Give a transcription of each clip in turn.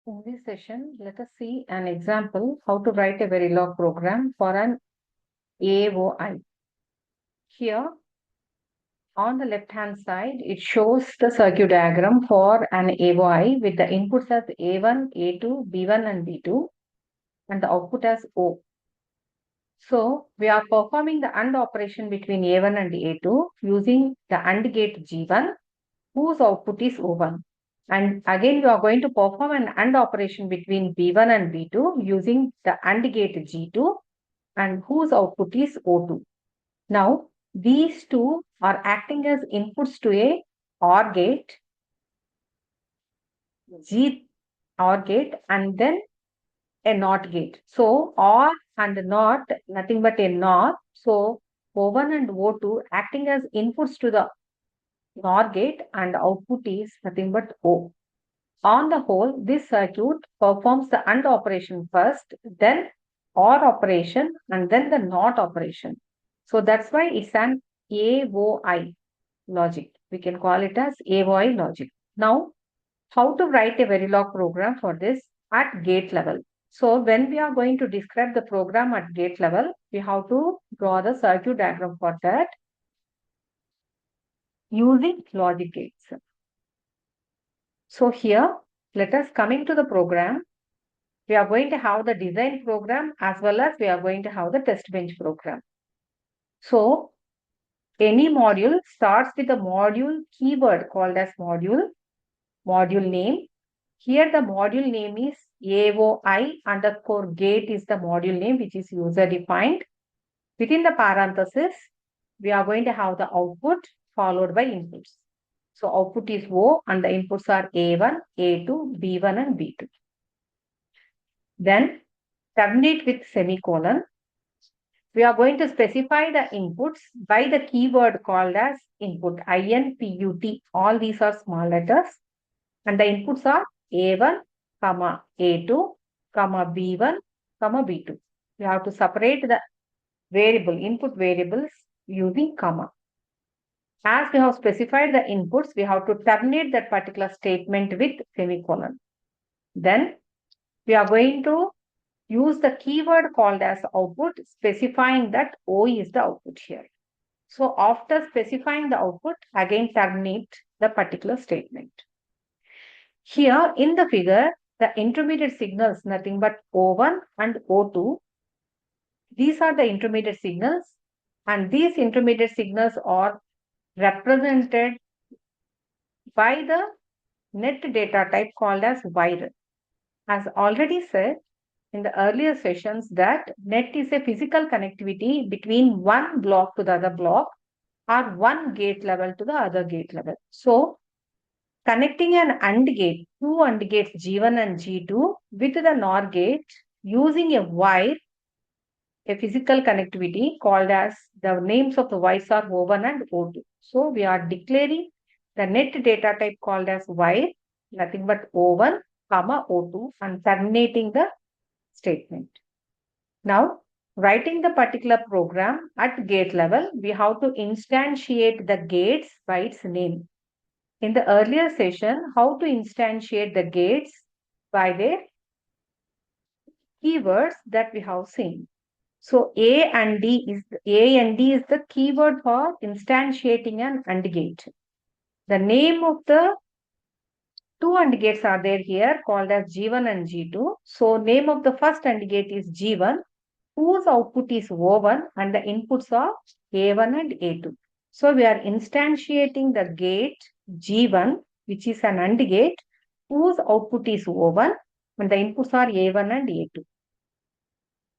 In this session, let us see an example how to write a Verilog program for an AOI. Here, on the left-hand side, it shows the circuit diagram for an AOI with the inputs as A1, A2, B1 and B2 and the output as O. So, we are performing the AND operation between A1 and A2 using the AND gate G1 whose output is O1. And again, we are going to perform an AND operation between B1 and B2 using the AND gate G2 and whose output is O2. Now, these two are acting as inputs to a OR gate, G OR gate, and then a NOT gate. So, OR and NOT, nothing but a NOR. So, O1 and O2 acting as inputs to the NOR gate and output is nothing but O. On the whole, this circuit performs the AND operation first, then OR operation, and then the NOT operation. So that's why it's an AOI logic. We can call it as AOI logic. Now, how to write a Verilog program for this at gate level? So when we are going to describe the program at gate level, we have to draw the circuit diagram for that using logic gates. So here, let us coming to the program. We are going to have the design program as well as we are going to have the test bench program. So, any module starts with a module keyword called as module name. Here the module name is AOI underscore gate is the module name which is user defined. Within the parenthesis, we are going to have the output followed by inputs. So, output is O and the inputs are A1, A2, B1 and B2. Then terminate with semicolon. We are going to specify the inputs by the keyword called as input, INPUT. All these are small letters. And the inputs are A1, A2, B1, B2. We have to separate the input variables using comma. As we have specified the inputs, we have to terminate that particular statement with semicolon. Then we are going to use the keyword called as output, specifying that O is the output here. So after specifying the output, again terminate the particular statement. Here in the figure, the intermediate signals, nothing but O1 and O2. These are the intermediate signals, and these intermediate signals are represented by the net data type called as wire. As already said in the earlier sessions that net is a physical connectivity between one block to the other block or one gate level to the other gate level. So, connecting an AND gate, two AND gates G1 and G2 with the NOR gate using a wire, a physical connectivity called as the names of the wires are O1 and O2. So, we are declaring the net data type called as wire, nothing but O1, O2 and terminating the statement. Now, writing the particular program at gate level, we have to instantiate the gates by its name. In the earlier session, how to instantiate the gates by their keywords that we have seen. So, A and D is the keyword for instantiating an AND gate. The name of the two AND gates are there here called as G1 and G2. So, name of the first AND gate is G1 whose output is O1 and the inputs are A1 and A2. So, we are instantiating the gate G1 which is an AND gate whose output is O1 and the inputs are A1 and A2.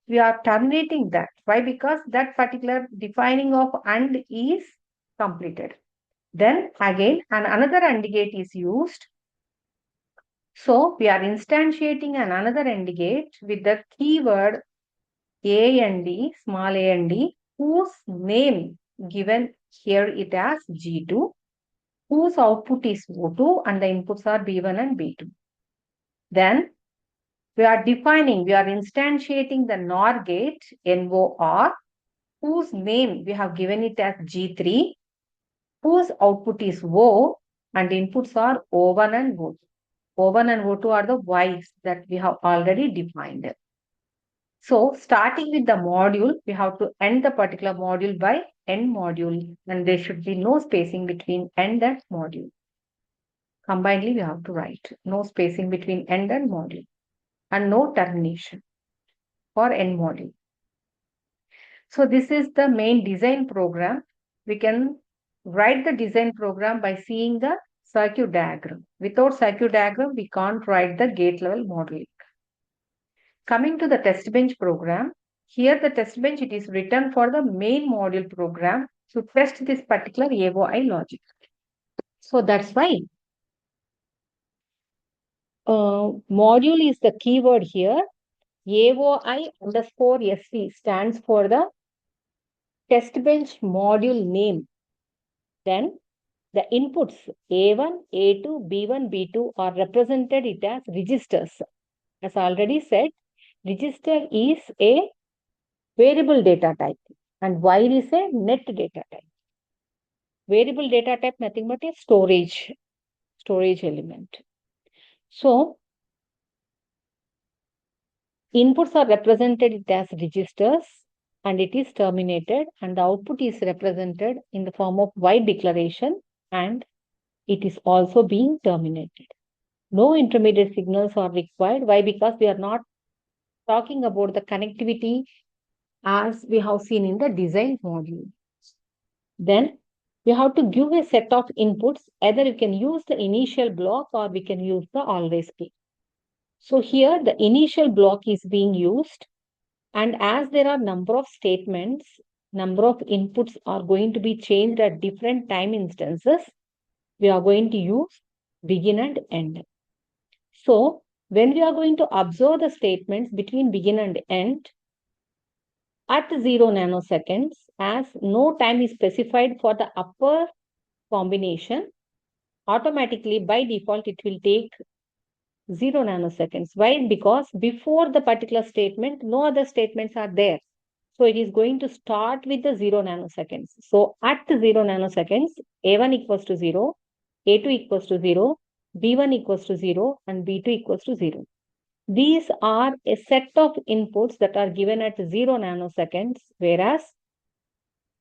We are terminating that. Why? Because that particular defining of AND is completed. Then again another AND gate is used. So, we are instantiating another AND gate with the keyword A and D, small a and D, whose name given here it as G2, whose output is O2 and the inputs are B1 and B2. Then we are instantiating the NOR gate, NOR, whose name we have given it as G3, whose output is O and inputs are O1 and O2. O1 and O2 are the Y's that we have already defined. So starting with the module, we have to end the particular module by end module, and there should be no spacing between end and module. Combinedly, we have to write no spacing between end and module, and no termination for end module. So this is the main design program. We can write the design program by seeing the circuit diagram. Without circuit diagram, we can't write the gate level modeling. Coming to the test bench program, here the test bench, it is written for the main module program to test this particular AOI logic. So that's why module is the keyword here. AOI underscore SC stands for the test bench module name. Then the inputs A1, A2, B1, B2 are represented it as registers. As already said, register is a variable data type and while is a net data type. Variable data type nothing but a storage element. So inputs are represented it as registers and it is terminated and the output is represented in the form of white declaration and it is also being terminated. No intermediate signals are required. Why? Because we are not talking about the connectivity as we have seen in the design module. Then we have to give a set of inputs. Either you can use the initial block or we can use the always key. So here the initial block is being used and as there are number of statements, number of inputs are going to be changed at different time instances. We are going to use begin and end. So when we are going to observe the statements between begin and end at 0 nanoseconds, as no time is specified for the upper combination, automatically by default it will take 0 nanoseconds. Why? Because before the particular statement, no other statements are there. So it is going to start with the 0 nanoseconds. So at 0 nanoseconds, A1 equals to 0, A2 equals to 0, B1 equals to 0, and B2 equals to 0. These are a set of inputs that are given at 0 nanoseconds, whereas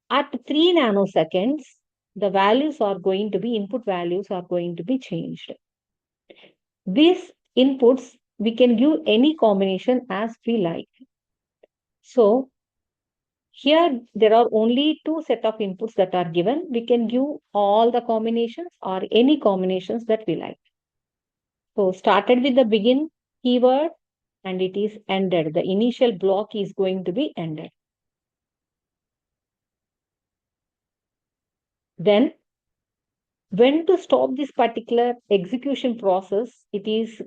at 3 nanoseconds, the values are going to be, input values are going to be changed. These inputs, we can give any combination as we like. So here there are only two set of inputs that are given. We can give all the combinations or any combinations that we like. So started with the begin keyword and it is ended. The initial block is going to be ended. Then when to stop this particular execution process, it is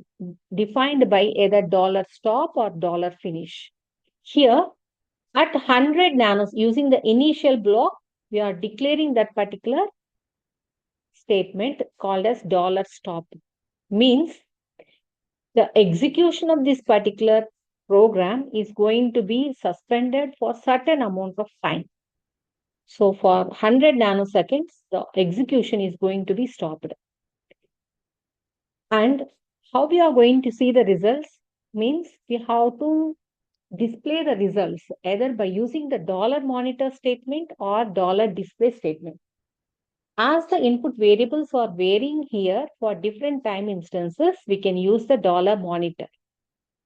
defined by either $stop or $finish. Here at 100 nanos, using the initial block, we are declaring that particular statement called as $stop. Means the execution of this particular program is going to be suspended for certain amount of time. So for 100 nanoseconds, the execution is going to be stopped. And how we are going to see the results means we have to display the results either by using the $monitor statement or $display statement. As the input variables are varying here for different time instances, we can use the $monitor.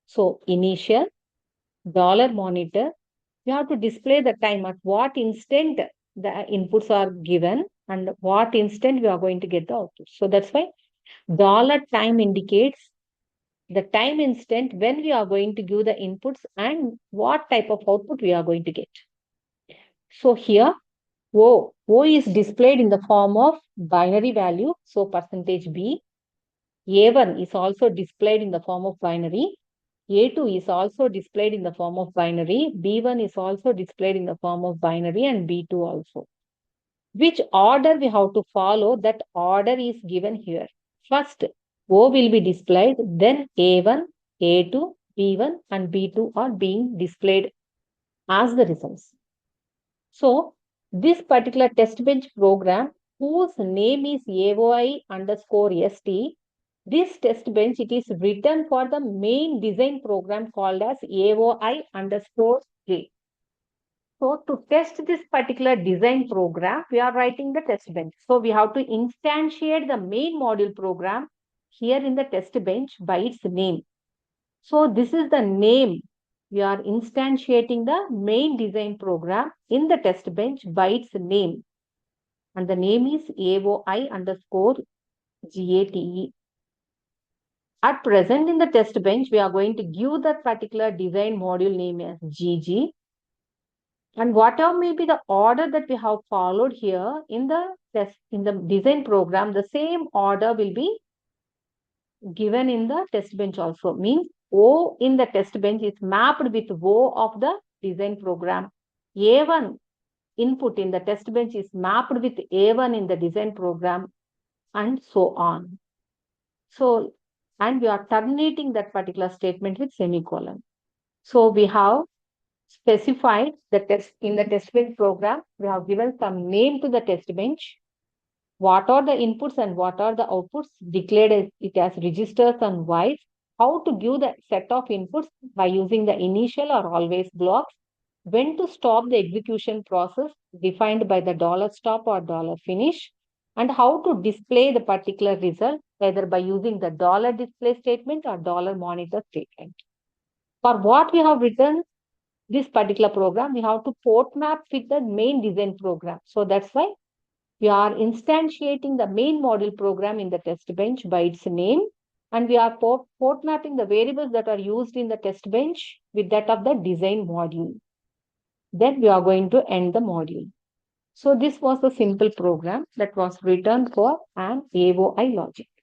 So initial $monitor, we have to display the time at what instant the inputs are given and what instant we are going to get the output. So that's why $time indicates the time instant when we are going to give the inputs and what type of output we are going to get. So here O is displayed in the form of binary value. So percentage B. A1 is also displayed in the form of binary. A2 is also displayed in the form of binary. B1 is also displayed in the form of binary and B2 also. Which order we have to follow, that order is given here. First, O will be displayed, then A1, A2, B1 and B2 are being displayed as the results. So, this particular test bench program, whose name is AOI underscore ST, This test bench, it is written for the main design program called as AOI underscore J. So to test this particular design program, we are writing the test bench. So we have to instantiate the main module program here in the test bench by its name. So this is the name. We are instantiating the main design program in the test bench by its name. And the name is AOI underscore GATE. At present in the test bench, we are going to give that particular design module name as GG. And whatever may be the order that we have followed here in the test, in the design program, the same order will be given in the test bench also. Means O in the test bench is mapped with O of the design program. A1 input in the test bench is mapped with A1 in the design program, and so on. So, and we are terminating that particular statement with semicolon. So we have specified the test in the test bench program. We have given some name to the test bench. What are the inputs and what are the outputs? Declared as it as registers and whiles. How to give the set of inputs by using the initial or always blocks. When to stop the execution process defined by the $stop or $finish. And how to display the particular result either by using the $display statement or $monitor statement. For what we have written this particular program, we have to port map with the main design program. So that's why we are instantiating the main module program in the test bench by its name, and we are port mapping the variables that are used in the test bench with that of the design module. Then we are going to end the module. So this was the simple program that was written for an AOI logic.